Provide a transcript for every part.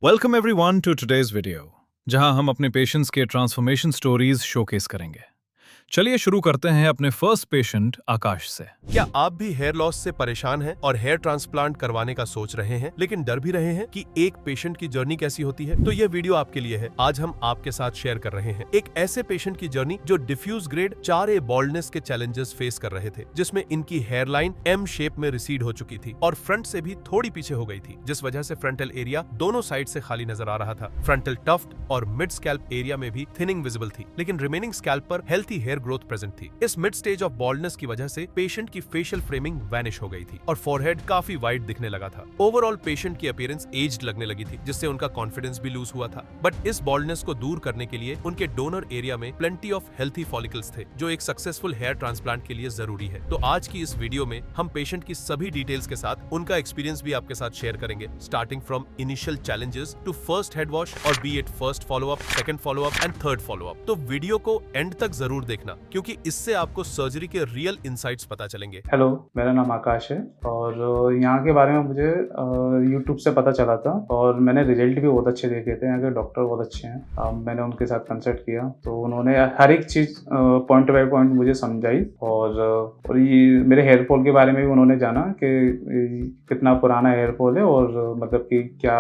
Welcome everyone to today's video, जहां हम अपने पेशेंट्स के ट्रांसफॉर्मेशन स्टोरीज शोकेस करेंगे। चलिए शुरू करते हैं अपने फर्स्ट पेशेंट आकाश से। क्या आप भी हेयर लॉस से परेशान हैं और हेयर ट्रांसप्लांट करवाने का सोच रहे हैं लेकिन डर भी रहे हैं कि एक पेशेंट की जर्नी कैसी होती है? तो ये वीडियो आपके लिए है। आज हम आपके साथ शेयर कर रहे हैं एक ऐसे पेशेंट की जर्नी जो डिफ्यूज ग्रेड 4A बॉल्डनेस के चैलेंजेस फेस कर रहे थे, जिसमें इनकी हेयर लाइन M शेप में रिसीड हो चुकी थी और फ्रंट से भी थोड़ी पीछे हो गई थी, जिस वजह से फ्रंटल एरिया दोनों साइड से खाली नजर आ रहा था। फ्रंटल टफ्ट और मिड स्कैल्प एरिया में भी थिनिंग विजिबल थी, लेकिन रिमेनिंग स्कैल्प पर हेल्थी हेयर ग्रोथ प्रेजेंट थी। इस मिड स्टेज ऑफ बॉल्डनेस की वजह से पेशेंट की फेशियल फ्रेमिंग वैनिश हो गई थी और फोरहेड काफी वाइड दिखने लगा था। ओवरऑल पेशेंट की अपीयरेंस एज्ड लगने लगी थी, जिससे उनका कॉन्फिडेंस भी लूज हुआ था। बट इस बॉल्डनेस को दूर करने के लिए उनके डोनर एरिया में प्लेंटी ऑफ हेल्थी फॉलिकल्स थे, जो एक सक्सेसफुल हेयर ट्रांसप्लांट के लिए जरूरी है। तो आज की इस वीडियो में हम पेशेंट की सभी डिटेल्स के साथ उनका एक्सपीरियंस भी आपके साथ शेयर करेंगे, starting from initial challenges to first head wash और be it first followup, second followup and third followup. तो वीडियो को एंड तक जरूर देखना, क्योंकि इससे आपको सर्जरी के रियल इंसाइट्स पता चलेंगे। हेलो, मेरा नाम आकाश है और यहाँ के बारे में मुझे यूट्यूब से पता चला था और मैंने रिजल्ट भी बहुत अच्छे देखे थे। यहाँ के डॉक्टर बहुत अच्छे हैं। मैंने उनके साथ कंसल्ट किया तो उन्होंने हर एक चीज़ पॉइंट बाय पॉइंट मुझे समझाई और ये मेरे हेयर फॉल के बारे में भी उन्होंने जाना कि कितना पुराना हेयर फॉल है और मतलब कि क्या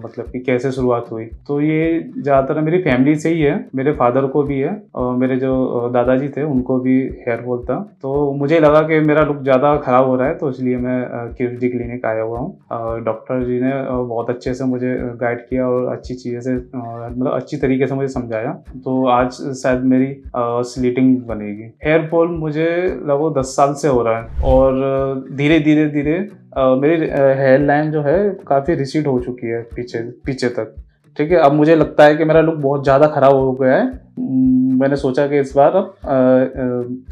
मतलब कि कैसे शुरुआत हुई। तो ये ज़्यादातर मेरी फैमिली से ही है, मेरे फादर को भी है और मेरे जो दादाजी थे उनको भी हेयर फॉल था। तो मुझे लगा कि मेरा लुक ज़्यादा ख़राब हो रहा है, तो इसलिए मैं क्यूएसडी क्लिनिक आया हुआ हूँ। डॉक्टर जी ने बहुत अच्छे से मुझे गाइड किया और अच्छी चीज़ें से मतलब अच्छी तरीके से मुझे समझाया। तो आज शायद मेरी स्लीटिंग बनेगी। हेयर फॉल मुझे लगभग 10 साल से हो रहा है और धीरे धीरे धीरे मेरी हेयर लाइन जो है काफ़ी रिसीड हो चुकी है पीछे तक। ठीक है, अब मुझे लगता है कि मेरा लुक बहुत ज़्यादा ख़राब हो गया है। मैंने सोचा कि इस बार अब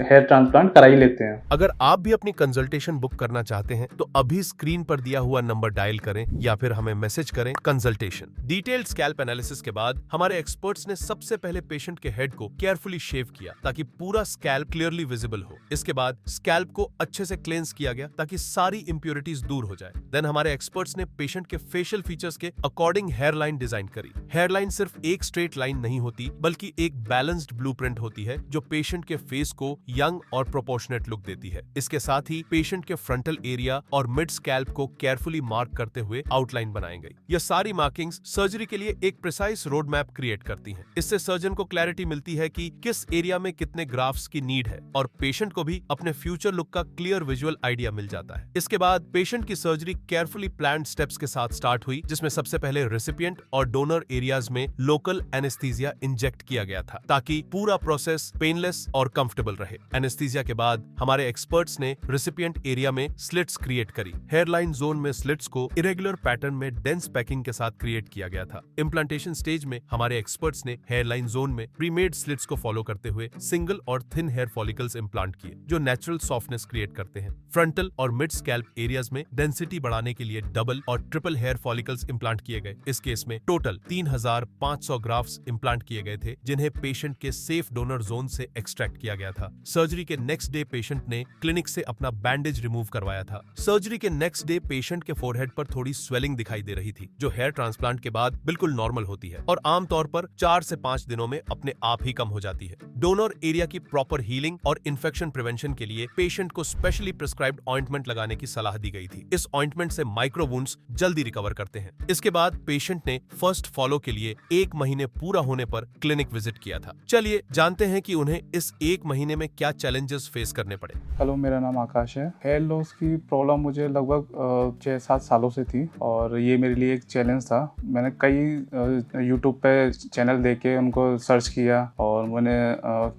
हेयर ट्रांसप्लांट करा ही लेते हैं। अगर आप भी अपनी कंसल्टेशन बुक करना चाहते हैं तो अभी स्क्रीन पर दिया हुआ नंबर डायल करें या फिर हमें मैसेज करें कंसल्टेशन। डिटेल्ड स्कैल्प एनालिसिस के बाद हमारे एक्सपर्ट्स ने सबसे पहले पेशेंट के हेड को केयरफुली शेव किया ताकि पूरा स्कैल्प क्लियरली विजिबल हो। इसके बाद स्कैल्प को अच्छे से क्लेंस किया गया ताकि सारी इंप्योरिटीज दूर हो जाए। देन हमारे एक्सपर्ट्स ने पेशेंट के फेशियल फीचर्स के अकॉर्डिंग हेयर लाइन डिजाइन करी। हेयर लाइन सिर्फ एक स्ट्रेट लाइन नहीं होती, बल्कि एक बैलेंस्ड ब्लूप्रिंट होती है जो पेशेंट के फेस को यंग और प्रोपोर्शनेट लुक देती है। इसके साथ ही पेशेंट के फ्रंटल एरिया और मिड स्कैल्प को केयरफुली मार्क करते हुए आउटलाइन बनाई गई। यह सारी मार्किंग्स सर्जरी के लिए एक प्रिसाइज रोड मैप क्रिएट करती हैं। इससे सर्जन को क्लैरिटी मिलती है कि किस एरिया में कितने ग्राफ्स की नीड है और पेशेंट को भी अपने फ्यूचर लुक का क्लियर विजुअल आइडिया मिल जाता है। इसके बाद पेशेंट की सर्जरी केयरफुली प्लान्ड स्टेप्स के साथ स्टार्ट हुई, जिसमें सबसे पहले रेसिपिएंट और डोनर एरियाज में लोकल एनेस्थीसिया इंजेक्ट किया गया था ताकि पूरा प्रोसेस पेनलेस और कंफर्टेबल रहे। एनेस्थीसिया के बाद हमारे एक्सपर्ट्स ने रेसिपिएंट एरिया में स्लिट्स क्रिएट करी। हेयरलाइन जोन में स्लिट्स को इरेगुलर पैटर्न में डेंस पैकिंग के साथ क्रिएट किया गया था। इम्प्लांटेशन स्टेज में हमारे एक्सपर्ट्स ने हेयरलाइन जोन में प्रीमेड स्लिट्स को फॉलो करते हुए सिंगल और थिन हेयर फॉलिकल्स इम्प्लांट किए, जो नेचुरल सॉफ्टनेस क्रिएट करते हैं। फ्रंटल और मिड स्कैल्प एरियाज में डेंसिटी बढ़ाने के लिए डबल और ट्रिपल हेयर फॉलिकल्स इम्प्लांट किए गए। इस केस में टोटल 3500 ग्राफ्स इम्प्लांट किए गए थे, जिन्हें पेशेंट के सेफ डोनर जोन से एक्सट्रैक्ट किया गया था। सर्जरी के नेक्स्ट डे पेशेंट ने क्लिनिक से अपना बैंडेज रिमूव करवाया था। सर्जरी के नेक्स्ट डे पेशेंट के फोरहेड पर थोड़ी स्वेलिंग दिखाई दे रही थी, जो हेयर ट्रांसप्लांट के बाद बिल्कुल नॉर्मल होती है और आमतौर पर 4 से 5 दिनों में अपने आप ही कम हो जाती है। डोनर एरिया की प्रॉपर हीलिंग और इन्फेक्शन प्रिवेंशन के लिए पेशेंट को स्पेशली प्रिस्क्राइब्ड ऑइंटमेंट लगाने की सलाह दी गई थी। इस ऑइंटमेंट से माइक्रो वुंड्स जल्दी रिकवर करते हैं। इसके बाद पेशेंट ने फर्स्ट फॉलो के लिए 1 महीने पूरा होने पर क्लिनिक विजिट किया था। चलिए जानते हैं कि उन्हें इस 1 महीने में क्या चैलेंजेस फेस करने पड़े। हेलो, मेरा नाम आकाश है। हेयर लॉस की प्रॉब्लम मुझे लगभग 6-7 सालों से थी और ये मेरे लिए एक चैलेंज था। मैंने कई यूट्यूब पे चैनल देख के उनको सर्च किया और मैंने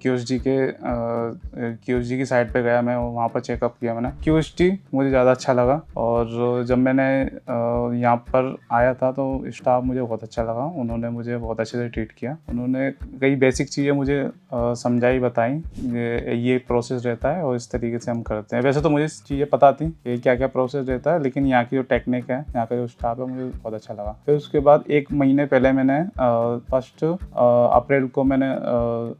क्यूएसडी की साइट पे गया। मैं वहाँ पर चेकअप किया। मैंने क्यूएसडी मुझे ज़्यादा अच्छा लगा और जब मैंने यहाँ पर आया था तो स्टाफ मुझे बहुत अच्छा लगा। उन्होंने मुझे बहुत अच्छे से ट्रीट किया। उन्होंने कई बेसिक चीज़ें मुझे समझाई, बताई ये प्रोसेस रहता है और इस तरीके से हम करते हैं। वैसे तो मुझे चीज़ें पता थी कि क्या क्या प्रोसेस रहता है, लेकिन यहाँ की जो टेक्निक है, यहाँ का जो स्टाफ है, मुझे बहुत अच्छा लगा। फिर उसके बाद 1 महीने पहले मैंने 1 अप्रैल को मैंने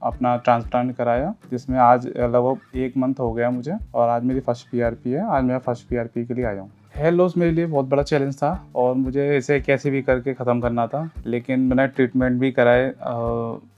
अपना ट्रांसप्लांट कराया, जिसमें आज लगभग 1 मंथ हो गया मुझे और आज मेरी फर्स्ट PRP है। आज मैं फर्स्ट PRP के लिए आया हूँ। हेयर लॉस मेरे लिए बहुत बड़ा चैलेंज था और मुझे इसे कैसे भी करके ख़त्म करना था। लेकिन मैंने ट्रीटमेंट भी कराए,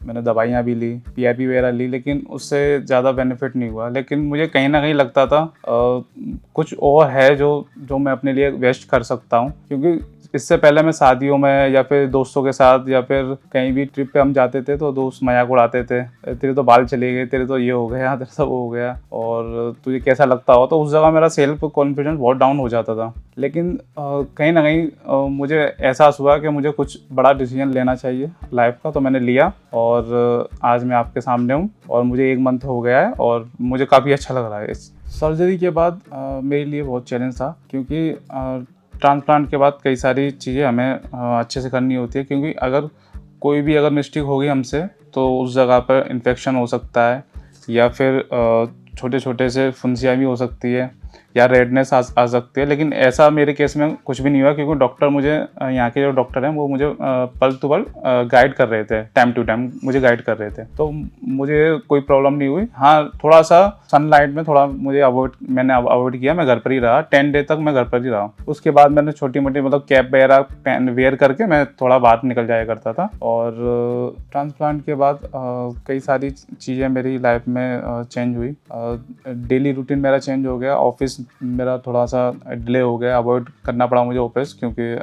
मैंने दवाइयाँ भी ली, पीआरपी वगैरह ली, लेकिन उससे ज़्यादा बेनिफिट नहीं हुआ। लेकिन मुझे कहीं न कहीं लगता था कुछ और है जो मैं अपने लिए बेस्ट कर सकता हूँ, क्योंकि इससे पहले मैं शादियों में या फिर दोस्तों के साथ या फिर कहीं भी ट्रिप पे हम जाते थे तो दोस्त मजाक उड़ाते थे, तेरे तो बाल चले गए, तेरे तो ये हो गया, तेरे तो वो हो गया और तुझे कैसा लगता हो। तो उस जगह मेरा सेल्फ कॉन्फिडेंस बहुत डाउन हो जाता था। लेकिन कहीं ना कहीं मुझे एहसास हुआ कि मुझे कुछ बड़ा डिसीजन लेना चाहिए लाइफ का, तो मैंने लिया और आज मैं आपके सामने हूँ और मुझे 1 मंथ हो गया है और मुझे काफ़ी अच्छा लग रहा है। इस सर्जरी के बाद मेरे लिए बहुत चैलेंज था, क्योंकि ट्रांसप्लांट के बाद कई सारी चीज़ें हमें अच्छे से करनी होती है, क्योंकि अगर कोई भी अगर मिस्टेक होगी हमसे तो उस जगह पर इन्फेक्शन हो सकता है या फिर छोटे छोटे से फुंसियाँ भी हो सकती है या रेडनेस आ सकती है। लेकिन ऐसा मेरे केस में कुछ भी नहीं हुआ, क्योंकि डॉक्टर मुझे यहाँ के जो डॉक्टर हैं वो मुझे पल टू पल गाइड कर रहे थे, टाइम टू टाइम मुझे गाइड कर रहे थे, तो मुझे कोई प्रॉब्लम नहीं हुई। हाँ, थोड़ा सा सनलाइट में थोड़ा मुझे मैंने अवॉइड किया, मैं घर पर ही रहा, 10 डे तक मैं घर पर ही रहा। उसके बाद मैंने छोटी मोटी मतलब कैप वगैरह वेयर करके मैं थोड़ा बाहर निकल जाया करता था। और ट्रांसप्लांट के बाद कई सारी चीज़ें मेरी लाइफ में चेंज हुई। डेली रूटीन मेरा चेंज हो गया, ऑफिस मेरा थोड़ा सा डिले हो गया, अवॉइड करना पड़ा मुझे ऑफिस, क्योंकि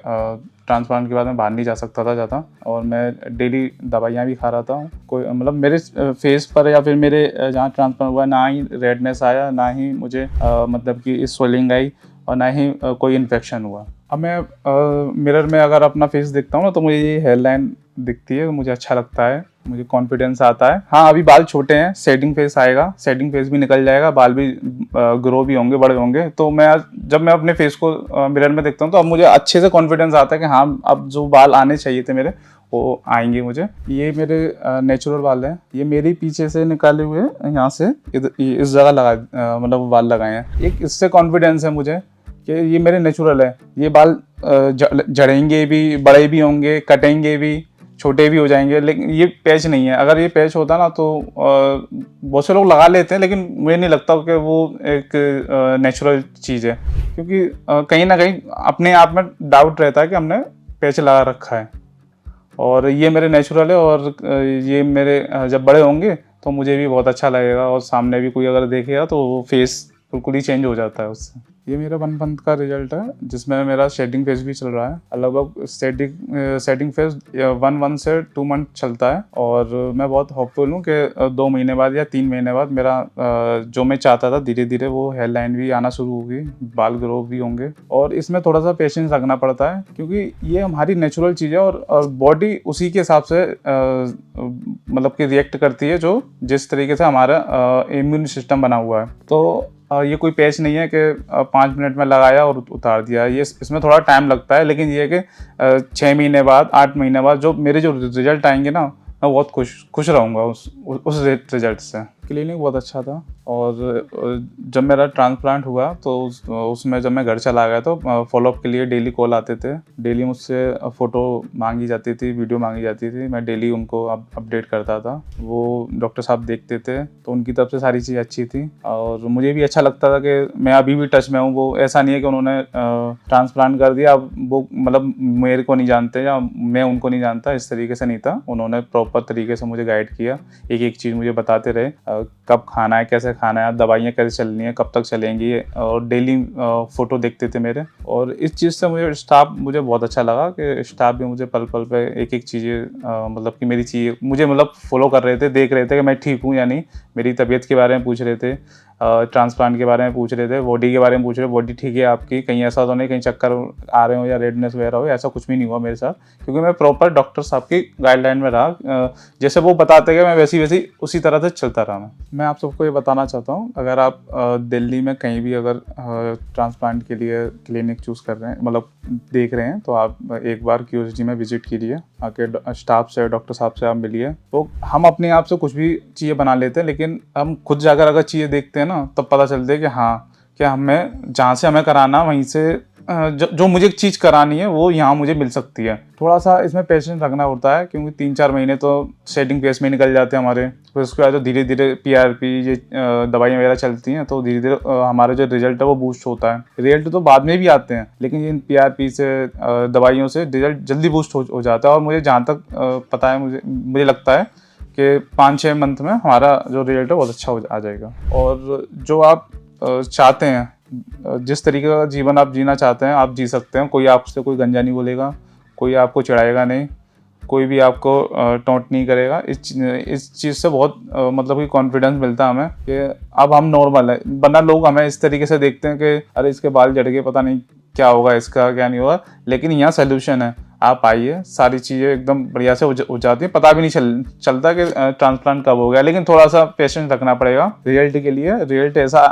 ट्रांसप्लांट के बाद मैं बाहर नहीं जा सकता था ज़्यादा और मैं डेली दवाइयाँ भी खा रहा था। कोई मतलब मेरे फेस पर या फिर मेरे जहाँ ट्रांसप्लांट हुआ ना ही रेडनेस आया, ना ही मुझे मतलब कि स्वेलिंग आई और ना ही कोई इन्फेक्शन हुआ। अब मैं मिरर में अगर अपना फेस देखता हूँ ना तो मुझे ये हेयर लाइन दिखती है, मुझे अच्छा लगता है, मुझे कॉन्फिडेंस आता है। हाँ, अभी बाल छोटे हैं, सेटिंग फेस आएगा, सेटिंग फेस भी निकल जाएगा, बाल भी ग्रो भी होंगे, बड़े होंगे। तो जब मैं अपने फेस को मिरर में देखता हूँ तो अब मुझे अच्छे से कॉन्फिडेंस आता है कि हाँ, अब जो बाल आने चाहिए थे मेरे वो आएंगे मुझे। ये मेरे नेचुरल बाल हैं, ये मेरे पीछे से निकाले हुए यहाँ से इस जगह मतलब बाल लगाए हैं। एक इससे कॉन्फिडेंस है मुझे कि ये मेरे नेचुरल है, ये बाल झड़ेंगे भी, बड़े भी होंगे, कटेंगे भी, छोटे भी हो जाएंगे। लेकिन ये पैच नहीं है। अगर ये पैच होता ना तो बहुत से लोग लगा लेते हैं, लेकिन मुझे नहीं लगता कि वो एक नेचुरल चीज़ है, क्योंकि कहीं ना कहीं अपने आप में डाउट रहता है कि हमने पैच लगा रखा है। और ये मेरे नेचुरल है और ये मेरे जब बड़े होंगे तो मुझे भी बहुत अच्छा लगेगा और सामने भी कोई अगर देखेगा तो वो फेस बिल्कुल ही चेंज हो जाता है उससे। ये मेरा 1 मंथ का रिजल्ट है, जिसमें मेरा शेडिंग फेज भी चल रहा है। लगभग शेडिंग फेज 1 से 2 मंथ चलता है और मैं बहुत होपफुल हूँ कि 2 महीने बाद या 3 महीने बाद मेरा जो मैं चाहता था धीरे धीरे वो हेयर लाइन भी आना शुरू होगी, बाल ग्रो भी होंगे। और इसमें थोड़ा सा पेशेंस रखना पड़ता है, क्योंकि ये हमारी नेचुरल चीज़ है और बॉडी उसी के हिसाब से मतलब कि रिएक्ट करती है जो जिस तरीके से हमारा इम्यून सिस्टम बना हुआ है। तो ये कोई पैच नहीं है कि 5 मिनट में लगाया और उतार दिया। ये इसमें थोड़ा टाइम लगता है, लेकिन ये है कि 6 महीने बाद, 8 महीने बाद जो मेरे जो रिजल्ट आएंगे ना, मैं बहुत खुश रहूँगा उस रिजल्ट से। क्लिनिक बहुत अच्छा था और जब मेरा ट्रांसप्लांट हुआ तो उसमें जब मैं घर चला गया तो फॉलोअप के लिए डेली कॉल आते थे, डेली मुझसे फ़ोटो मांगी जाती थी, वीडियो मांगी जाती थी, मैं डेली उनको अपडेट करता था। वो डॉक्टर साहब देखते थे तो उनकी तरफ से सारी चीज़ अच्छी थी और मुझे भी अच्छा लगता था कि मैं अभी भी टच में हूँ। वो ऐसा नहीं है कि उन्होंने ट्रांसप्लांट कर दिया अब वो मतलब मेरे को नहीं जानते या मैं उनको नहीं जानता, इस तरीके से नहीं था। उन्होंने प्रॉपर तरीके से मुझे गाइड किया, एक एक चीज़ मुझे बताते रहे, कब खाना है, कैसे खाना है, दवाइयाँ कैसे चलनी है, कब तक चलेंगी, और डेली फ़ोटो देखते थे मेरे। और इस चीज़ से मुझे बहुत अच्छा लगा कि स्टाफ भी मुझे पल पल पे एक एक चीज़ें मतलब कि मेरी चीज़ें मुझे मतलब फॉलो कर रहे थे, देख रहे थे कि मैं ठीक हूँ या नहीं, मेरी तबीयत के बारे में पूछ रहे थे, ट्रांसप्लांट के बारे में पूछ रहे थे, बॉडी के बारे में पूछ रहे थे, बॉडी ठीक है आपकी, कहीं ऐसा तो नहीं कहीं चक्कर आ रहे हो या रेडनेस वगैरह हो, ऐसा कुछ भी नहीं हुआ मेरे साथ, क्योंकि मैं प्रॉपर डॉक्टर साहब की गाइडलाइन में रहा। जैसे वो बताते गए मैं वैसी उसी तरह से चलता रहा। मैं आप सबको ये बताना चाहता हूँ, अगर आप दिल्ली में कहीं भी अगर ट्रांसप्लांट के लिए क्लिनिक चूज़ कर रहे हैं, मतलब देख रहे हैं, तो आप एक बार क्यूएसडी में विजिट कीजिए, आके स्टाफ से, डॉक्टर साहब से आप मिलिए। तो हम अपने आप से कुछ भी चीज़ें बना लेते हैं, लेकिन हम खुद जाकर अगर चीज़ें देखते हैं ना तब पता चलता है कि हाँ, क्या हमें जहाँ से हमें कराना वहीं से जो मुझे चीज़ करानी है वो यहाँ मुझे मिल सकती है। थोड़ा सा इसमें पेशेंस रखना होता है क्योंकि 3-4 महीने तो सेटिंग फेस में निकल जाते हैं हमारे। फिर उसके बाद तो धीरे धीरे PRP ये दवाइयाँ वगैरह चलती हैं तो धीरे धीरे हमारा जो रिजल्ट है वो बूस्ट होता है। रिजल्ट तो बाद में भी आते हैं लेकिन इन PRP से दवाइयों से रिजल्ट जल्दी बूस्ट हो जाता है। और मुझे जहाँ तक पता है मुझे लगता है कि 5-6 मंथ में हमारा जो रिजल्ट है बहुत अच्छा आ जाएगा। और जो आप चाहते हैं, जिस तरीके का जीवन आप जीना चाहते हैं आप जी सकते हैं। कोई आपसे कोई गंजा नहीं बोलेगा, कोई आपको चिढ़ाएगा नहीं, कोई भी आपको टॉन्ट नहीं करेगा। इस चीज़ से बहुत मतलब कि कॉन्फिडेंस मिलता है हमें कि अब हम नॉर्मल है। वरना लोग हमें इस तरीके से देखते हैं कि अरे इसके बाल झड़ गए, पता नहीं क्या होगा इसका, क्या नहीं होगा। लेकिन यहाँ सोल्यूशन है, आप आइए, सारी चीज़ें एकदम बढ़िया से हो जाती है। पता भी नहीं चलता कि ट्रांसप्लांट कब हो गया। लेकिन थोड़ा सा पेशेंस रखना पड़ेगा रिजल्ट के लिए। रिजल्ट ऐसा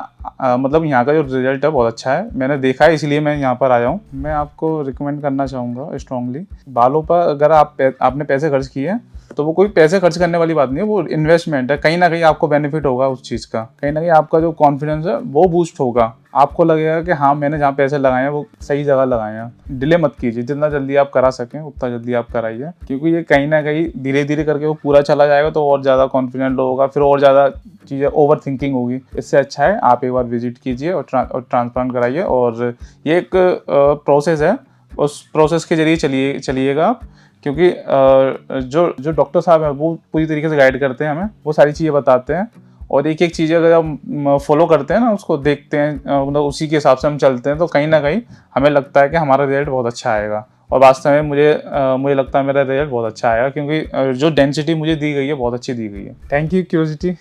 मतलब यहाँ का जो रिजल्ट है बहुत अच्छा है, मैंने देखा है इसलिए मैं यहाँ पर आया हूँ। मैं आपको रिकमेंड करना चाहूँगा स्ट्रांगली, बालों पर अगर आपने पैसे खर्च किए तो वो कोई पैसे खर्च करने वाली बात नहीं है, वो इन्वेस्टमेंट है। कहीं ना कहीं आपको बेनिफिट होगा उस चीज़ का, कहीं ना कहीं आपका जो कॉन्फिडेंस है वो बूस्ट होगा। आपको लगेगा कि हाँ मैंने जहाँ पैसे लगाए हैं वो सही जगह लगाए हैं। डिले मत कीजिए, जितना जल्दी आप करा सकें उतना जल्दी आप कराइए, क्योंकि ये कहीं ना कहीं धीरे धीरे करके वो पूरा चला जाएगा तो और ज़्यादा कॉन्फिडेंट होगा, फिर और ज़्यादा चीज़ें ओवर थिंकिंग होगी। इससे अच्छा है आप एक बार विजिट कीजिए और ट्रांसप्लांट कराइए। और ये एक प्रोसेस है, उस प्रोसेस के जरिए चलिएगा आप, क्योंकि जो डॉक्टर साहब हैं वो पूरी तरीके से गाइड करते हैं हमें, वो सारी चीज़ें बताते हैं। और एक एक चीज़ अगर हम फॉलो करते हैं ना, उसको देखते हैं, मतलब उसी के हिसाब से हम चलते हैं तो कहीं ना कहीं हमें लगता है कि हमारा रिजल्ट बहुत अच्छा आएगा। और वास्तव में मुझे लगता है मेरा रिजल्ट बहुत अच्छा आएगा, क्योंकि जो डेंसिटी मुझे दी गई है बहुत अच्छी दी गई है। Thank you curiosity.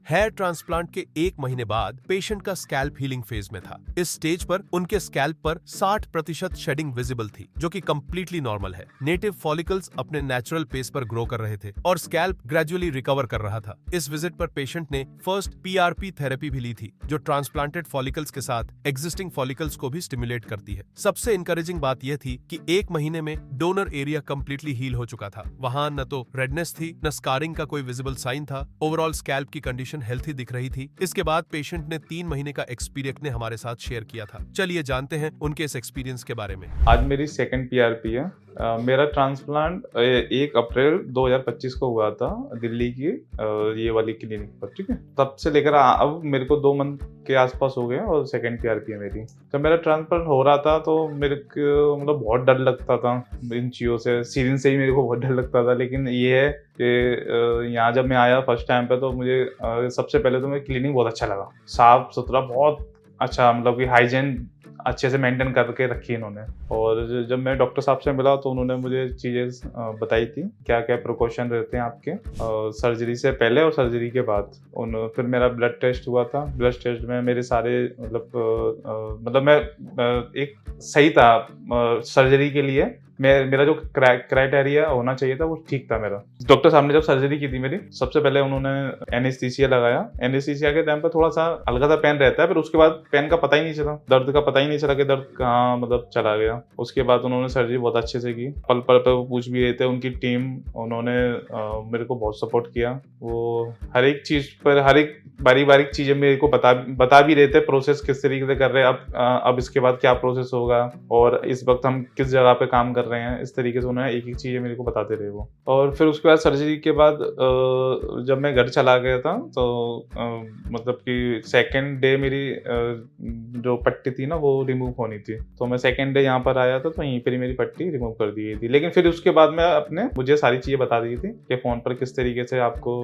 Hair transplant के 1 महीने बाद पेशेंट का स्कैल्प हीलिंग फेज में था। इस स्टेज पर उनके स्कैल्प पर 60% शेडिंग विजिबल थी, जो कि कंप्लीटली नॉर्मल है। नेटिव फॉलिकल्स अपने नेचुरल पेस पर ग्रो कर रहे थे और स्कैल्प ग्रेजुअली रिकवर कर रहा था। इस विजिट पर पेशेंट ने फर्स्ट PRP थेरेपी भी ली थी, जो ट्रांसप्लांटेड फॉलिकल्स के साथ एग्जिस्टिंग फॉलिकल्स को भी स्टिमुलेट करती है। सबसे इंकरेजिंग बात यह थी कि 1 महीने में डोनर एरिया कंप्लीटली हील हो चुका था। वहां न तो रेडनेस थी, न स्कारिंग का कोई विजिबल साइन था। ओवरऑल स्कैल्प की कंडीशन हेल्थी दिख रही थी। इसके बाद पेशेंट ने 3 महीने का एक्सपीरियंस ने हमारे साथ शेयर किया था। चलिए जानते हैं उनके इस एक्सपीरियंस के बारे में। आज मेरी सेकंड PRP है। मेरा ट्रांसप्लांट 1 अप्रैल 2025 को हुआ था दिल्ली की ये वाली क्लिनिक पर, ठीक है। तब से लेकर अब मेरे को 2 मंथ के आसपास हो गए और सेकंड PRP है मेरी। जब मेरा ट्रांसप्लांट हो रहा था तो मेरे को मतलब बहुत डर लगता था इन चीज़ों से, सीजन से ही मेरे को बहुत डर लगता था। लेकिन ये है कि यहाँ जब मैं आया फर्स्ट टाइम पे तो मुझे सबसे पहले तो मेरी क्लिनिक बहुत अच्छा लगा, साफ सुथरा, बहुत अच्छा, मतलब कि हाइजीन अच्छे से मेंटेन करके रखी इन्होंने। और जब मैं डॉक्टर साहब से मिला तो उन्होंने मुझे चीज़ें बताई थी, क्या क्या प्रिकॉशन रहते हैं आपके सर्जरी से पहले और सर्जरी के बाद। फिर मेरा ब्लड टेस्ट हुआ था। ब्लड टेस्ट में मेरे सारे मतलब मैं एक सही था सर्जरी के लिए। मेरा जो क्राइटेरिया होना चाहिए था वो ठीक था मेरा। डॉक्टर साहब ने जब सर्जरी की थी मेरी, सबसे पहले उन्होंने एनेस्थीसिया लगाया। एनेस्थीसिया के टाइम पर थोड़ा सा हल्का सा पेन रहता है, फिर उसके बाद पेन का पता ही नहीं चला, दर्द का पता ही नहीं चला कि दर्द कहाँ मतलब चला गया। उसके बाद उन्होंने सर्जरी बहुत अच्छे से की। पल पल पे वो पूछ भी रहे थे, उनकी टीम, उन्होंने मेरे को बहुत सपोर्ट किया। वो हर एक चीज़ पर, हर एक बारीक चीज़ें मेरे को बता भी रहे थे, प्रोसेस किस तरीके से कर रहे हैं, अब इसके बाद क्या प्रोसेस होगा और इस वक्त हम किस जगह पे काम कर रहे हैं। इस तरीके से उन्होंने एक एक चीज़ें मेरे को बताते रहे वो। और फिर उसके बाद सर्जरी के बाद जब मैं घर चला गया था तो मतलब कि सेकेंड डे मेरी जो पट्टी थी ना वो रिमूव होनी थी, तो मैं सेकेंड डे यहाँ पर आया था तो यहीं पर ही मेरी पट्टी रिमूव कर दी गई थी। लेकिन फिर उसके बाद मैं मुझे सारी चीज़ें बता दी थी कि फ़ोन पर किस तरीके से आपको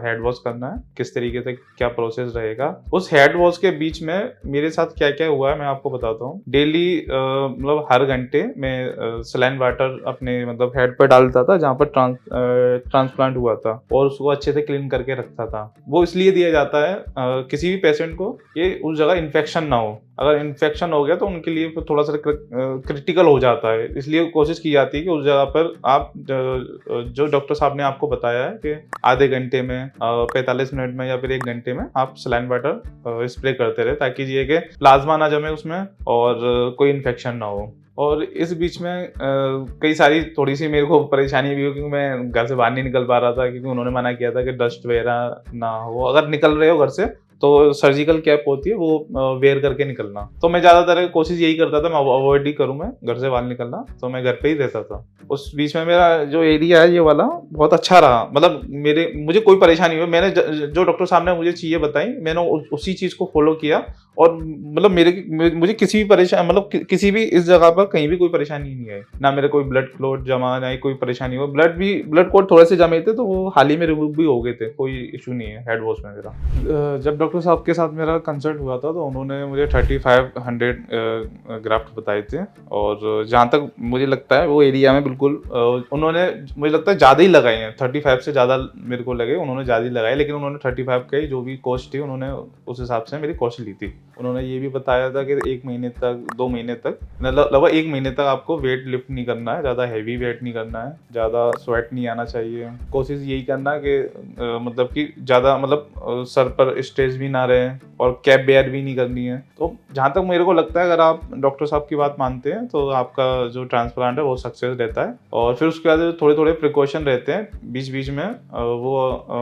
हेड वॉश करना है, किस तरीके से क्या प्रोसेस रहेगा। उस हेड वॉश के बीच में मेरे साथ क्या क्या हुआ है मैं आपको बताता हूँ। डेली मतलब हर घंटे में सलाइन वाटर अपने मतलब हेड पर डालता था जहाँ पर ट्रांसप्लांट हुआ था, और उसको अच्छे से क्लीन करके रखता था। वो इसलिए दिया जाता है किसी भी पेशेंट को कि उस जगह इन्फेक्शन ना हो। अगर इन्फेक्शन हो गया तो उनके लिए थोड़ा सा क्रिटिकल हो जाता है, इसलिए कोशिश की जाती है कि उस जगह पर आप जो डॉक्टर साहब ने आपको बताया है कि आधे घंटे में 45 मिनट में या फिर 1 घंटे में आप सलाइन वाटर स्प्रे करते रहे, ताकि ये कि प्लाज्मा ना जमे उसमें और कोई इन्फेक्शन ना हो। और इस बीच में कई सारी थोड़ी सी मेरे को परेशानी भी हुई, क्योंकि मैं घर से बाहर नहीं निकल पा रहा था, क्योंकि उन्होंने मना किया था कि डस्ट वगैरह ना हो। अगर निकल रहे हो घर से तो सर्जिकल कैप होती है वो वेयर करके निकलना। तो मैं ज़्यादातर कोशिश यही करता था, मैं अवॉइड ही करूँ मैं घर से बाहर निकलना, तो मैं घर पे ही रहता था। उस बीच में मेरा जो एरिया है ये वाला बहुत अच्छा रहा, मतलब मुझे कोई परेशानी हुई। मैंने जो डॉक्टर साहब ने मुझे चीज़ें बताई मैंने उसी चीज़ को फॉलो किया, और मतलब मुझे किसी भी परेशानी, मतलब किसी भी इस जगह पर कहीं भी कोई परेशानी नहीं आई, ना मेरे कोई ब्लड क्लॉट जमा, ना ही कोई परेशानी हुआ। ब्लड क्लॉट थोड़े से जमे थे तो वो हाल ही में रिमूव भी हो गए थे, कोई इशू नहीं है हेड वॉश में मेरा। जब डॉक्टर साहब के साथ मेरा कंसल्ट हुआ था तो उन्होंने मुझे 3500 ग्राफ्ट बताए थे, और जहाँ तक मुझे लगता है वो एरिया में बिल्कुल उन्होंने मुझे लगता है ज़्यादा ही लगाए हैं, 35 से ज़्यादा मेरे को लगे उन्होंने ज़्यादा ही लगाए, लेकिन उन्होंने 35 का ही जो भी कॉस्ट थी उन्होंने उस हिसाब से मेरी कॉस्ट ली थी। उन्होंने ये भी बताया था कि 1 महीने तक 2 महीने तक लगभग 1 महीने तक आपको वेट लिफ्ट नहीं करना है, ज़्यादा हैवी वेट नहीं करना है, ज़्यादा स्वेट नहीं आना चाहिए, कोशिश यही करना है कि मतलब कि ज़्यादा मतलब सर पर स्ट्रेस भी ना रहे, और कैप बेयर भी नहीं करनी है। तो जहाँ तक मेरे को लगता है अगर आप डॉक्टर साहब की बात मानते हैं तो आपका जो ट्रांसप्लांट है वो सक्सेस रहता है। और फिर उसके बाद थोड़े थोड़े प्रिकॉशन रहते हैं बीच बीच में, वो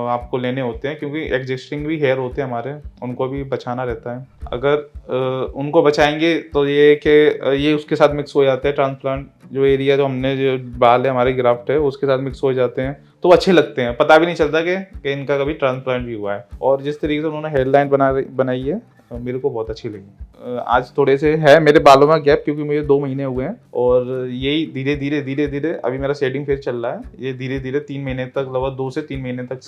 आपको लेने होते हैं, क्योंकि एग्जिस्टिंग भी हेयर होते हैं हमारे, उनको भी बचाना रहता है। अगर उनको बचाएंगे तो ये कि ये उसके साथ मिक्स हो जाते हैं, ट्रांसप्लांट जो एरिया जो हमने जो बाल है हमारे ग्राफ्ट है उसके साथ मिक्स हो जाते हैं, तो अच्छे लगते हैं, पता भी नहीं चलता कि इनका कभी ट्रांसप्लांट भी हुआ है। और जिस तरीके से उन्होंने हेडलाइन बनाई है मेरे को बहुत अच्छी लगी। आज थोड़े से है मेरे बालों में गैप, क्योंकि मुझे 2 महीने हुए हैं, और यही धीरे धीरे अभी मेरा शेडिंग फेज चल रहा है। ये धीरे धीरे 3 महीने तक, लगभग 2 से 3 महीने तक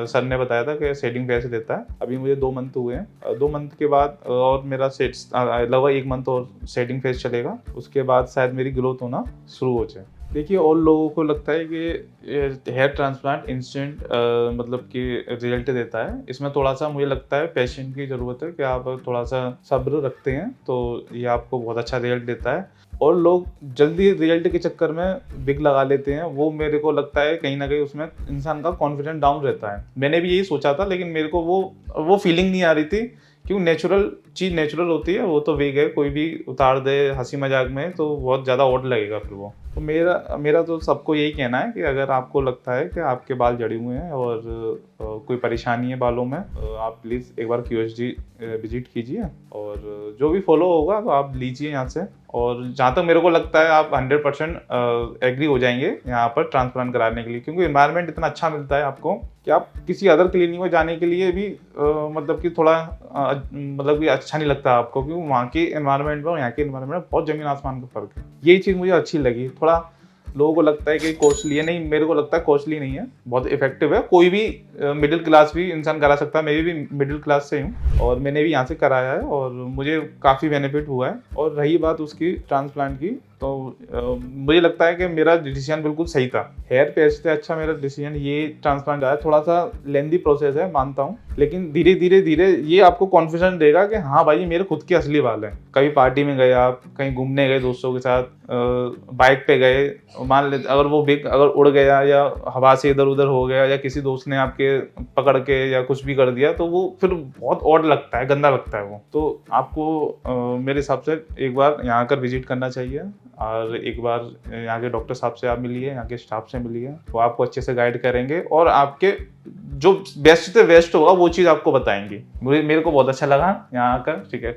सर ने बताया था कि शेडिंग फेज रहता है। अभी मुझे 2 मंथ हुए हैं, 2 मंथ के बाद और मेरा लगभग 1 मंथ और शेडिंग फेज चलेगा, उसके बाद शायद मेरी ग्रोथ होना शुरू हो जाए। देखिए, और लोगों को लगता है कि हेयर ट्रांसप्लांट इंस्टेंट मतलब कि रिजल्ट देता है। इसमें थोड़ा सा मुझे लगता है पेशेंट की ज़रूरत है कि आप थोड़ा सा सब्र रखते हैं तो ये आपको बहुत अच्छा रिजल्ट देता है। और लोग जल्दी रिजल्ट के चक्कर में बिग लगा लेते हैं, वो मेरे को लगता है कहीं ना कहीं उसमें इंसान का कॉन्फिडेंस डाउन रहता है। मैंने भी यही सोचा था, लेकिन मेरे को वो फीलिंग नहीं आ रही थी, क्यों नेचुरल चीज़ नेचुरल होती है, वो तो वेग है, कोई भी उतार दे हंसी मजाक में तो बहुत ज़्यादा ऑड लगेगा फिर वो। तो मेरा तो सबको यही कहना है कि अगर आपको लगता है कि आपके बाल जड़े हुए हैं और कोई परेशानी है बालों में, आप प्लीज़ एक बार QHD विजिट कीजिए, और जो भी फॉलो होगा तो आप लीजिए यहाँ से। और जहाँ तक मेरे को लगता है आप 100% एग्री हो जाएंगे यहाँ पर ट्रांसप्लांट कराने के लिए, क्योंकि एनवायरनमेंट इतना अच्छा मिलता है आपको कि आप किसी अदर क्लिनिक में जाने के लिए भी मतलब कि थोड़ा मतलब कि अच्छा नहीं लगता आपको, क्योंकि वहाँ के एनवायरनमेंट में और यहाँ के एनवायरनमेंट में बहुत ज़मीन आसमान का फ़र्क है। यही चीज़ मुझे अच्छी लगी। थोड़ा लोगों को लगता है कि कॉस्टली है, नहीं, मेरे को लगता है कॉस्टली नहीं है, बहुत इफेक्टिव है, कोई भी मिडिल क्लास भी इंसान करा सकता है। मैं भी मिडिल क्लास से हूँ और मैंने भी यहाँ से कराया है और मुझे काफ़ी बेनिफिट हुआ है। और रही बात उसकी ट्रांसप्लांट की, तो मुझे लगता है कि मेरा डिसीजन बिल्कुल सही था। हेयर पेज से अच्छा मेरा डिसीजन ये ट्रांसप्लांट आया। थोड़ा सा लेंदी प्रोसेस है, मानता हूँ, लेकिन धीरे धीरे ये आपको कॉन्फिडेंस देगा कि हाँ भाई, ये मेरे खुद के असली बाल हैं। कभी पार्टी में गए, आप कहीं घूमने गए दोस्तों के साथ, बाइक पे गए, मान ले अगर वो बिग अगर उड़ गया या हवा से इधर उधर हो गया या किसी दोस्त ने आपके पकड़ के या कुछ भी कर दिया, तो वो फिर बहुत ऑड लगता है, गंदा लगता है वो। तो आपको मेरे हिसाब से एक बार यहाँ आकर विजिट करना चाहिए, और एक बार यहाँ के डॉक्टर साहब से आप मिलिए, यहाँ के स्टाफ से मिलिए, वो आपको अच्छे से गाइड करेंगे और आपके जो बेस्ट से बेस्ट होगा वो चीज़ आपको बताएंगे। मेरे को बहुत अच्छा लगा यहाँ आकर। ठीक है,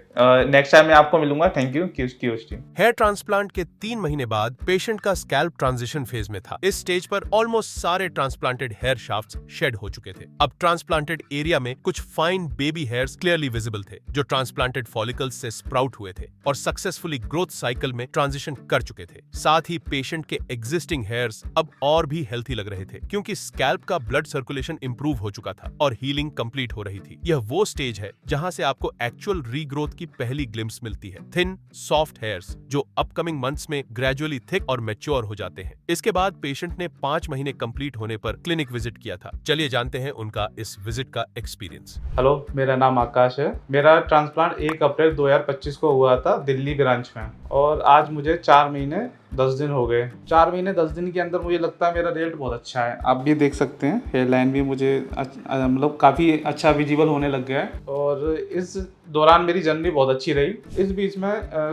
नेक्स्ट टाइम मैं आपको मिलूंगा। Thank you QHD। Hair transplant के 3 महीने बाद पेशेंट का स्कैल्प ट्रांजिशन फेज में था। इस स्टेज पर ऑलमोस्ट सारे ट्रांसप्लांटेड हेयर शाफ्ट्स शेड हो चुके थे। अब ट्रांसप्लांटेड एरिया में कुछ fine baby hairs clearly visible थे, जो ट्रांसप्लांटेड फॉलिकल्स से स्प्राउट हुए थे और सक्सेसफुली ग्रोथ साइकिल में ट्रांजिशन कर चुके थे। साथ ही पेशेंट के एग्जिस्टिंग हेयर्स अब और भी हेल्थी लग रहे थे, क्योंकि स्कैल्प का ब्लड सर्कुलेशन इंप्रूव हो चुका था और हीलिंग कंप्लीट हो रही थी। यह वो स्टेज है जहां से आपको एक्चुअल रीग्रोथ की पहली ग्लिम्स मिलती है। थिन सॉफ्ट हेयर्स जो अपकमिंग मंथ्स में ग्रेजुअली थिक और मैच्योर हो जाते हैं। इसके बाद पेशेंट ने 5 महीने कंप्लीट होने पर क्लिनिक विजिट किया था। चलिए जानते हैं उनका इस विजिट का एक्सपीरियंस। हेलो, मेरा नाम आकाश है। मेरा ट्रांसप्लांट 1 अप्रैल 2025 को हुआ था दिल्ली ब्रांच में, और आज मुझे 4 महीने 10 दिन हो गए। 4 महीने 10 दिन के अंदर मुझे लगता है मेरा रिजल्ट बहुत अच्छा है। आप भी देख सकते हैं, हेयर लाइन भी मुझे मतलब काफ़ी अच्छा विजिबल होने लग गया है। और इस दौरान मेरी जर्नी बहुत अच्छी रही। इस बीच में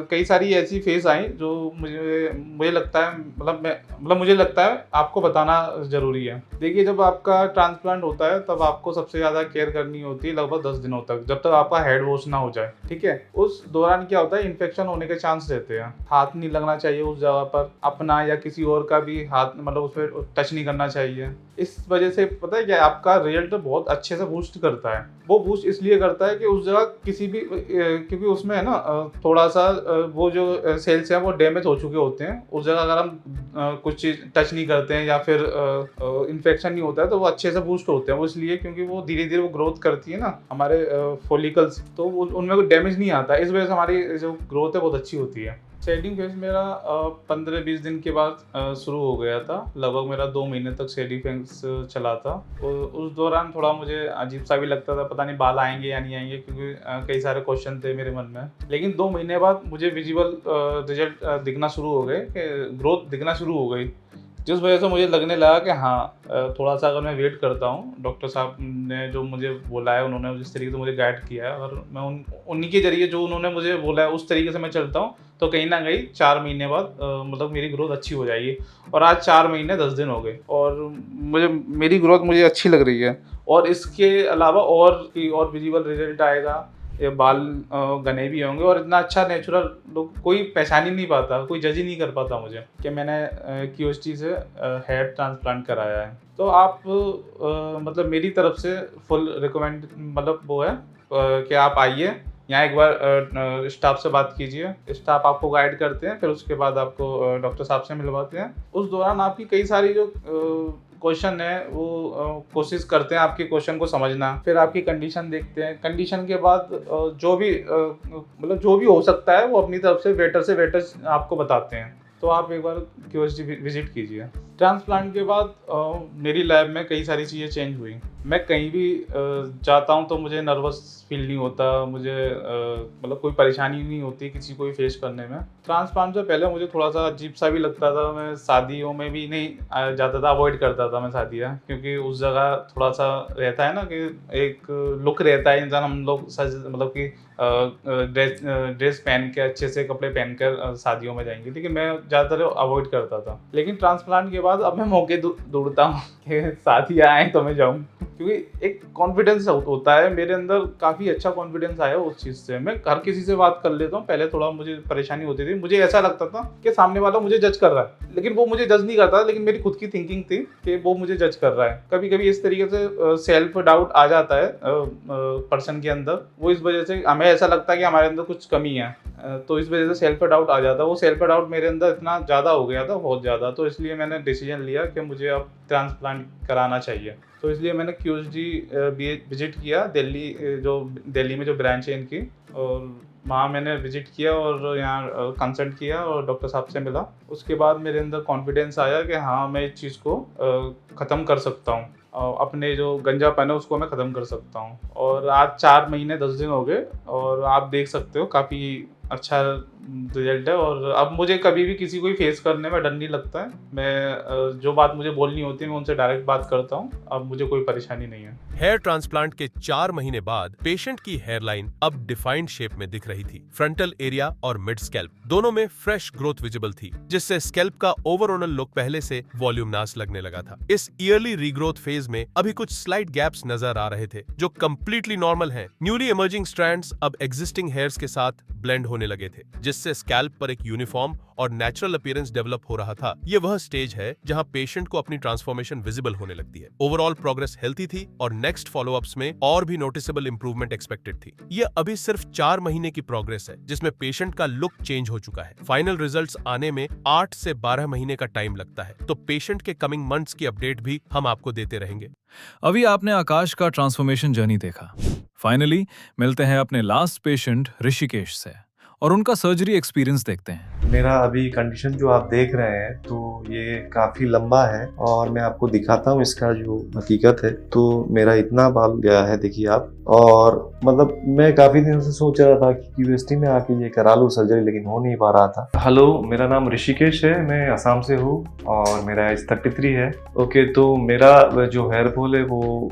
कई सारी ऐसी फेज आई जो मुझे लगता है मुझे लगता है आपको बताना ज़रूरी है। देखिए, जब आपका ट्रांसप्लांट होता है तब आपको सबसे ज़्यादा केयर करनी होती है लगभग 10 दिनों तक, जब तक आपका हेड वॉश ना हो जाए, ठीक है। उस दौरान क्या होता है, इन्फेक्शन होने के चांस रहते हैं। हाथ नहीं लगना चाहिए उस जगह पर, अपना या किसी और का भी हाथ उस पर टच नहीं करना चाहिए। इस वजह से पता है क्या, आपका रिजल्ट बहुत अच्छे से बूस्ट करता है। वो बूस्ट इसलिए करता है कि उस जगह किसी भी क्योंकि उसमें है ना थोड़ा सा वो जो सेल्स हैं वो डैमेज हो चुके होते हैं। उस जगह अगर हम कुछ चीज़ टच नहीं करते हैं या फिर इन्फेक्शन नहीं होता है तो वो अच्छे से बूस्ट होते हैं। वो इसलिए क्योंकि वो धीरे धीरे वो ग्रोथ करती है ना हमारे फॉलिकल्स, तो उनमें कोई डैमेज नहीं आता। इस वजह से हमारी जो ग्रोथ है बहुत अच्छी होती है। शेडिंग फेज मेरा 15-20 दिन के बाद शुरू हो गया था। लगभग मेरा 2 महीने तक शेडिंग फेज चला था। उस दौरान थोड़ा मुझे अजीब सा भी लगता था, पता नहीं बाल आएंगे या नहीं आएंगे, क्योंकि कई सारे क्वेश्चन थे मेरे मन में। लेकिन 2 महीने बाद मुझे विजिबल रिजल्ट दिखना शुरू हो गए, ग्रोथ दिखना शुरू हो गई, जिस वजह से मुझे लगने लगा कि हाँ थोड़ा सा अगर मैं वेट करता हूँ, डॉक्टर साहब ने जो मुझे बोला है, उन्होंने जिस तरीके से मुझे गाइड किया है और मैं उन्हीं के जरिए जो उन्होंने मुझे बोला है उस तरीके से मैं चलता हूँ, तो कहीं ना कहीं 4 महीने बाद मेरी ग्रोथ अच्छी हो जाएगी। और आज 4 महीने 10 दिन हो गए और मेरी ग्रोथ मुझे अच्छी लग रही है। और इसके अलावा और विजिबल रिजल्ट आएगा, ये बाल घने भी होंगे और इतना अच्छा नेचुरल लुक कोई पहचान ही नहीं पाता, कोई जज ही नहीं कर पाता मुझे कि मैंने क्यूएसटी से हेयर ट्रांसप्लांट कराया है। तो आप मेरी तरफ से फुल रिकमेंड वो है कि आप आइए यहाँ एक बार, स्टाफ से बात कीजिए, स्टाफ आपको गाइड करते हैं, फिर उसके बाद आपको डॉक्टर साहब से मिलवाते हैं। उस दौरान आपकी कई सारी जो क्वेश्चन है वो कोशिश करते हैं आपके क्वेश्चन को समझना, फिर आपकी कंडीशन देखते हैं। कंडीशन के बाद जो भी हो सकता है वो अपनी तरफ से वेटर आपको बताते हैं। तो आप एक बार क्यूएसडी विजिट कीजिए। ट्रांसप्लांट के बाद मेरी लाइफ में कई सारी चीज़ें चेंज हुई। मैं कहीं भी जाता हूँ तो मुझे नर्वस फील नहीं होता, मुझे कोई परेशानी नहीं होती किसी को भी फेस करने में। ट्रांसप्लांट से पहले मुझे थोड़ा सा अजीब सा भी लगता था, मैं शादियों में भी नहीं जाता था, अवॉइड करता था मैं शादियाँ, क्योंकि उस जगह थोड़ा सा रहता है ना कि एक लुक रहता है इंसान, हम लोग कि ड्रेस पहन के अच्छे से कपड़े पहनकर शादियों में जाएंगे, लेकिन मैं ज़्यादातर अवॉइड करता था। लेकिन ट्रांसप्लांट के बाद अब मैं मौके ढूंढता हूँ कि शादियाँ आए तो मैं जाऊँ, क्योंकि एक कॉन्फिडेंस होता है मेरे अंदर, काफ़ी अच्छा कॉन्फिडेंस आया उस चीज़ से। मैं हर किसी से बात कर लेता हूँ। पहले थोड़ा मुझे परेशानी होती थी, मुझे ऐसा लगता था कि सामने वाला मुझे जज कर रहा है, लेकिन वो मुझे जज नहीं करता, लेकिन मेरी खुद की थिंकिंग थी कि वो मुझे जज कर रहा है। कभी कभी इस तरीके से सेल्फ डाउट आ जाता है पर्सन के अंदर, वो इस वजह से हमें ऐसा लगता है कि हमारे अंदर कुछ कमी है, तो इस वजह से सेल्फ डाउट आ जाता है। वो सेल्फ डाउट मेरे अंदर इतना ज़्यादा हो गया था, बहुत ज़्यादा, तो इसलिए मैंने डिसीजन लिया कि मुझे अब ट्रांसप्लांट कराना चाहिए। तो इसलिए मैंने क्यूएसडी विजिट किया, दिल्ली में जो ब्रांच है इनकी, और वहाँ मैंने विजिट किया और यहाँ कंसल्ट किया और डॉक्टर साहब से मिला। उसके बाद मेरे अंदर कॉन्फिडेंस आया कि हाँ मैं इस चीज़ को ख़त्म कर सकता हूँ, अपने जो गंजापन है उसको मैं ख़त्म कर सकता हूँ। और आज 4 महीने 10 दिन हो गए और आप देख सकते हो काफ़ी अच्छा रिजल्ट है। और अब मुझे कभी भी किसी को भी फेस करने में डर नहीं लगता है। मैं जो बात मुझे बोलनी होती है मैं उनसे डायरेक्ट बात करता हूँ, अब मुझे कोई परेशानी नहीं है। हेयर ट्रांसप्लांट के 4 महीने बाद पेशेंट की हेयरलाइन अब डिफाइंड शेप में दिख रही थी। फ्रंटल एरिया और मिड स्कैल्प दोनों में फ्रेश ग्रोथ विजिबल थी, जिससे स्कैल्प का ओवरऑल लुक पहले से वॉल्यूमनास लगने लगा था। इस ईयरली रीग्रोथ फेज में अभी कुछ स्लाइट गैप्स नजर आ रहे थे जो कंप्लीटली नॉर्मल हैं। न्यूली इमर्जिंग स्ट्रैंड्स अब एग्जिस्टिंग हेयर्स के साथ ब्लेंड होने लगे थे, जिससे स्कैल्प पर एक यूनिफॉर्म और नेचुरल अपीयरेंस डेवलप हो रहा था। ये वह स्टेज है जहां पेशेंट को अपनी ट्रांसफॉर्मेशन विजिबल होने लगती है। ओवरऑल प्रोग्रेस हेल्थी थी और नेक्स्ट फॉलोअप्स में और भी नोटिसेबल इंप्रूवमेंट एक्सपेक्टेड थी। ये अभी सिर्फ 4 महीने की प्रोग्रेस है, जिसमें पेशेंट का लुक चेंज हो चुका है। फाइनल रिजल्ट्स आने में 8 से 12 महीने का टाइम लगता है, तो पेशेंट के कमिंग मंथ्स की अपडेट भी हम आपको देते रहेंगे। अभी आपने आकाश का ट्रांसफॉर्मेशन जर्नी देखा। फाइनली मिलते हैं अपने लास्ट पेशेंट ऋषिकेश से और उनका सर्जरी एक्सपीरियंस देखते हैं। मेरा अभी कंडीशन जो आप देख रहे हैं, तो ये काफी लंबा है और मैं आपको दिखाता हूँ इसका जो हकीकत है। तो मेरा इतना बाल गया है, देखिए आप। और मतलब मैं काफी दिनों से सोच रहा था कि क्यूएसटी में आके ये करा लूँ सर्जरी, लेकिन हो नहीं पा रहा था। हेलो, मेरा नाम ऋषिकेश है, मैं असम से हूँ और मेरा एज 33 है। ओके, तो मेरा जो हेयर फॉल है वो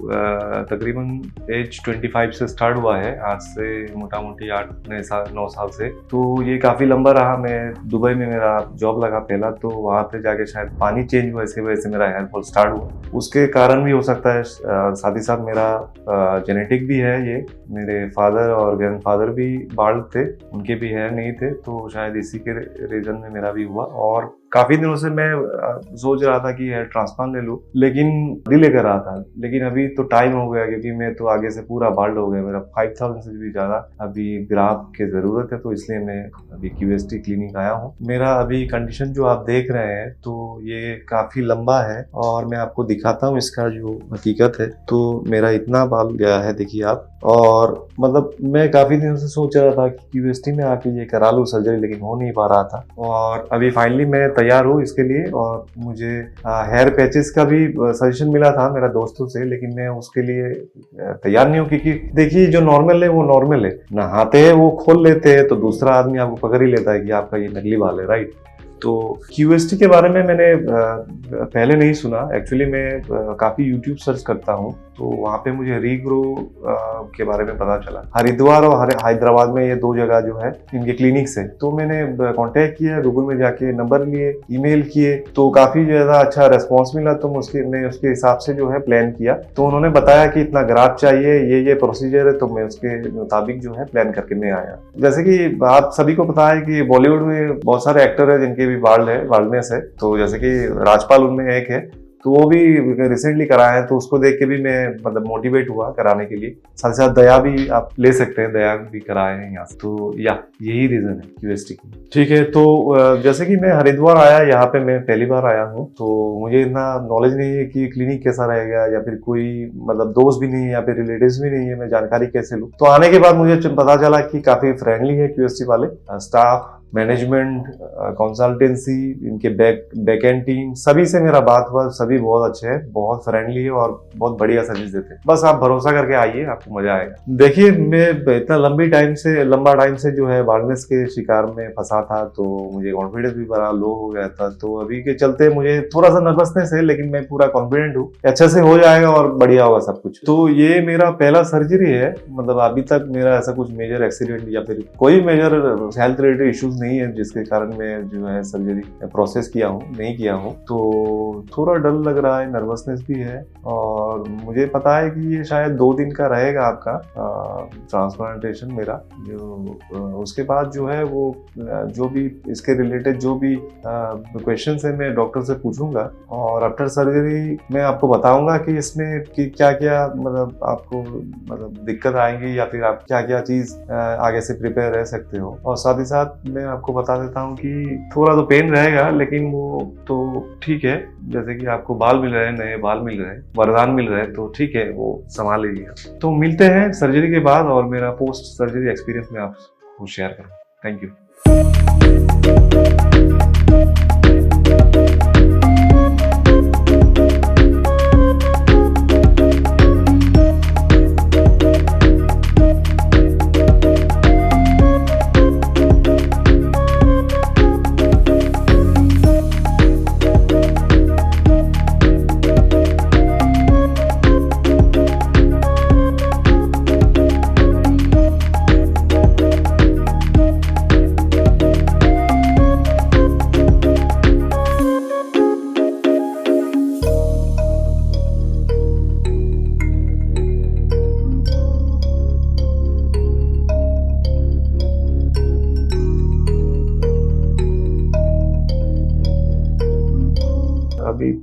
तकरीबन एज 25 से स्टार्ट हुआ है, आज से मोटा मोटी 8-9 साल से। तो ये काफी लंबा रहा। मैं दुबई में मेरा जॉब लगा पहला, तो वहाँ पे जाके शायद पानी चेंज हुआ, इसकी वजह से मेरा हेयर फॉल स्टार्ट हुआ। उसके कारण भी हो सकता है, साथ ही साथ मेरा जेनेटिक भी है। ये मेरे फादर और ग्रैंडफादर भी बाल्ड थे, उनके भी हेयर नहीं थे, तो शायद इसी के रीजन में मेरा भी हुआ। और काफी दिनों से मैं सोच रहा था कि हेयर ट्रांसप्लांट ले लूं, लेकिन डिले कर रहा था। लेकिन अभी तो टाइम हो गया, क्योंकि मैं तो आगे से पूरा बाल्ड हो गया। मेरा 5000 से भी ज्यादा अभी ग्राफ की जरूरत है, तो इसलिए मैं अभी क्यूएसटी क्लिनिक आया हूँ। मेरा अभी कंडीशन जो आप देख रहे हैं, तो ये काफी लंबा है और मैं आपको दिखाता हूँ इसका जो हकीकत है। तो मेरा इतना बाल गया है, देखिए आप। और मतलब मैं काफी दिनों से सोच रहा था कि क्यूएसटी में आके ये करा लूँ सर्जरी, लेकिन हो नहीं पा रहा था। और अभी फाइनली मैं तैयार हूँ इसके लिए। और मुझे हेयर पैचेस का भी सजेशन मिला था मेरा दोस्तों से, लेकिन मैं उसके लिए तैयार नहीं हूँ, क्योंकि देखिए जो नॉर्मल है वो नॉर्मल है। नहाते हैं वो खोल लेते हैं, तो दूसरा आदमी आपको पकड़ ही लेता है कि आपका ये नकली बाल है, राइट। तो क्यूएसटी के बारे में मैंने पहले नहीं सुना। एक्चुअली मैं काफ़ी यूट्यूब सर्च करता हूँ, तो वहाँ पे मुझे रीग्रो के बारे में पता चला। हरिद्वार और हैदराबाद में ये 2 जगह जो है इनके क्लिनिक्स है। तो मैंने कांटेक्ट किया, गूगल में जाके नंबर लिए, ईमेल किए, तो काफ़ी ज़्यादा अच्छा रेस्पॉन्स मिला। तो मैं उसके हिसाब से जो है प्लान किया। तो उन्होंने बताया कि इतना ग्राफ चाहिए, ये प्रोसीजर है, तो मैं उसके मुताबिक जो है प्लान करके मैं आया। जैसे कि आप सभी को पता है कि बॉलीवुड में बहुत सारे एक्टर है जिनके भी बाल्डनेस है। तो जैसे कि राजपाल उनमें एक है, तो वो भी रिसेंटली कराया है। तो उसको देख के भी मैं मतलब मोटिवेट हुआ कराने के लिए। साथ साथ दया भी आप ले सकते हैं, दया भी कराए हैं यहाँ से। तो यही रीजन है क्यूएसटी की। ठीक है, तो जैसे कि मैं हरिद्वार आया, यहाँ पे मैं पहली बार आया हूँ, तो मुझे इतना नॉलेज नहीं है कि क्लिनिक कैसा रहेगा, या फिर कोई मतलब दोस्त भी नहीं है या फिर रिलेटिव्स भी नहीं है, मैं जानकारी कैसे लूँ। तो आने के बाद मुझे पता चला कि काफी फ्रेंडली है क्यूएसटी वाले। स्टाफ, मैनेजमेंट, कंसल्टेंसी, इनके बैक एंड टीम, सभी से मेरा बात हुआ, सभी बहुत अच्छे हैं, बहुत फ्रेंडली है और बहुत बढ़िया सर्विस देते हैं। बस आप भरोसा करके आइए, आपको मजा आएगा। देखिए, मैं इतना लंबा टाइम से जो है बाल्डनेस के शिकार में फंसा था, तो मुझे कॉन्फिडेंस भी बड़ा लो हो गया था। तो अभी के चलते मुझे थोड़ा सा नर्वसनेस है, लेकिन मैं पूरा कॉन्फिडेंट हूँ, अच्छे से हो जाएगा और बढ़िया होगा सब कुछ। तो ये मेरा पहला सर्जरी है। मतलब अभी तक मेरा ऐसा कुछ मेजर एक्सीडेंट या फिर कोई मेजर हेल्थ रिलेटेड इश्यूज नहीं है, जिसके कारण मैं जो है सर्जरी प्रोसेस नहीं किया हूँ। तो थोड़ा डर लग रहा है, नर्वसनेस भी है। और मुझे पता है कि ये शायद 2 दिन का रहेगा आपका ट्रांसप्लांटेशन मेरा। जो उसके बाद जो है वो जो भी इसके रिलेटेड जो भी क्वेश्चन है मैं डॉक्टर से पूछूंगा, और आफ्टर सर्जरी मैं आपको बताऊंगा कि इसमें क्या क्या मतलब आपको मतलब दिक्कत आएंगी, या फिर आप क्या क्या चीज आगे से प्रिपेयर रह सकते हो। और साथ ही साथ मैं आपको बता देता हूँ कि थोड़ा तो पेन रहेगा, लेकिन वो तो ठीक है। जैसे कि आपको बाल मिल रहे हैं, नए बाल मिल रहे हैं, वरदान मिल रहे हैं, तो ठीक है, वो संभाल लीजिएगा। तो मिलते हैं सर्जरी के बाद, और मेरा पोस्ट सर्जरी एक्सपीरियंस मैं आपको शेयर करूँ। Thank you.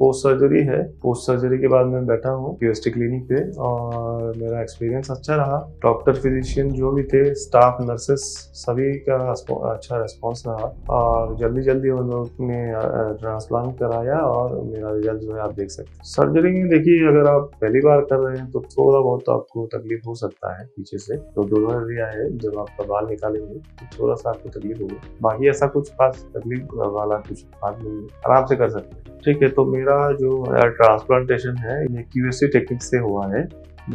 पोस्ट सर्जरी है। पोस्ट सर्जरी के बाद मैं बैठा हूँ QST क्लिनिक पे और मेरा एक्सपीरियंस अच्छा रहा। डॉक्टर फिजिशियन जो भी थे, स्टाफ, नर्सेस, सभी का अच्छा रिस्पॉन्स रहा और जल्दी जल्दी उन लोग ने ट्रांसप्लांट कराया और मेरा रिजल्ट जो है आप देख सकते हैं। सर्जरी में देखिए, अगर आप पहली बार कर रहे हैं तो थोड़ा बहुत आपको तकलीफ हो सकता है पीछे से, तो डोनर एरिया है, जब आपका बाल निकालेंगे तो थोड़ा सा आपको तकलीफ होगी। बाकी ऐसा कुछ खास तकलीफ वाला कुछ बात नहीं है, आराम से कर सकते हैं। ठीक है, तो मेरा जो ट्रांसप्लांटेशन है ये QST टेक्निक से हुआ है।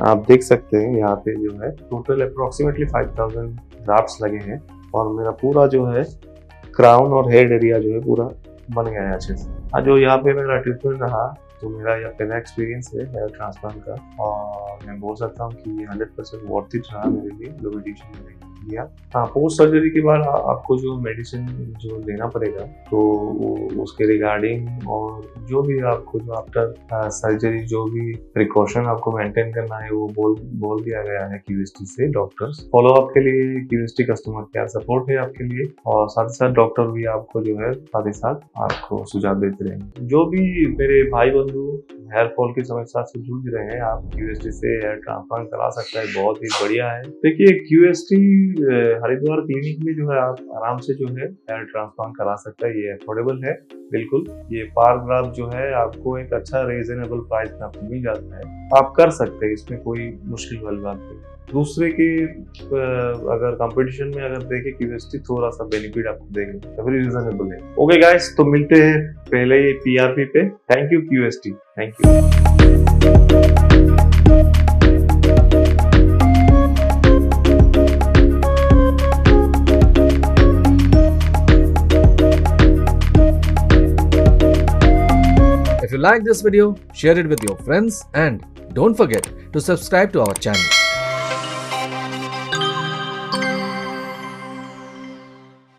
आप देख सकते हैं यहाँ पे जो है टोटल अप्रोक्सीमेटली 5000 ग्राफ्ट्स लगे हैं और मेरा पूरा जो है क्राउन और हेड एरिया जो है पूरा बन गया है अच्छे से। जो यहाँ पे मेरा ट्रीटमेंट रहा, तो मेरा यह पहला एक्सपीरियंस है हेयर ट्रांसप्लांट का और मैं बोल सकता हूँ कि ये 100% वर्थ इट रहा मेरे लिए जो मेडिसिन मैंने लिया। हाँ, पोस्ट सर्जरी के बाद आपको जो मेडिसिन जो लेना पड़ेगा तो उसके रिगार्डिंग और जो भी आपको जो आफ्टर सर्जरी जो भी प्रिकॉशन आपको मेंटेन करना है वो बोल दिया गया है QST से डॉक्टर्स। फॉलो अप के लिए QST कस्टमर केयर सपोर्ट है आपके लिए और साथ ही साथ डॉक्टर भी आपको जो है साथ ही साथ आपको सुझाव देते रहेंगे। जो भी मेरे भाई बंधु हेयर फॉल की समस्या से जूझ रहे हैं, आप QST से हेयर ट्रांसप्लांट करा सकते हैं, बहुत ही बढ़िया है। देखिए QST हरिद्वार क्लिनिक में जो है आप आराम से जो है हेयर ट्रांसप्लांट करा सकते हैं। ये अफोर्डेबल है बिल्कुल। ये पर ग्राफ जो है आपको एक अच्छा रीजनेबल प्राइस में आपको मिल जाता है, आप कर सकते हैं, इसमें कोई मुश्किल वाली बात नहीं। दूसरे के अगर कंपटीशन में अगर देखें QST थोड़ा सा बेनिफिट आपको देंगे, काफी रीजनेबल है। ओके गाइस, तो मिलते हैं पहले ही PRP पे। Thank you QST, thank you. If you like this video, share it with your friends and don't forget to subscribe to our channel.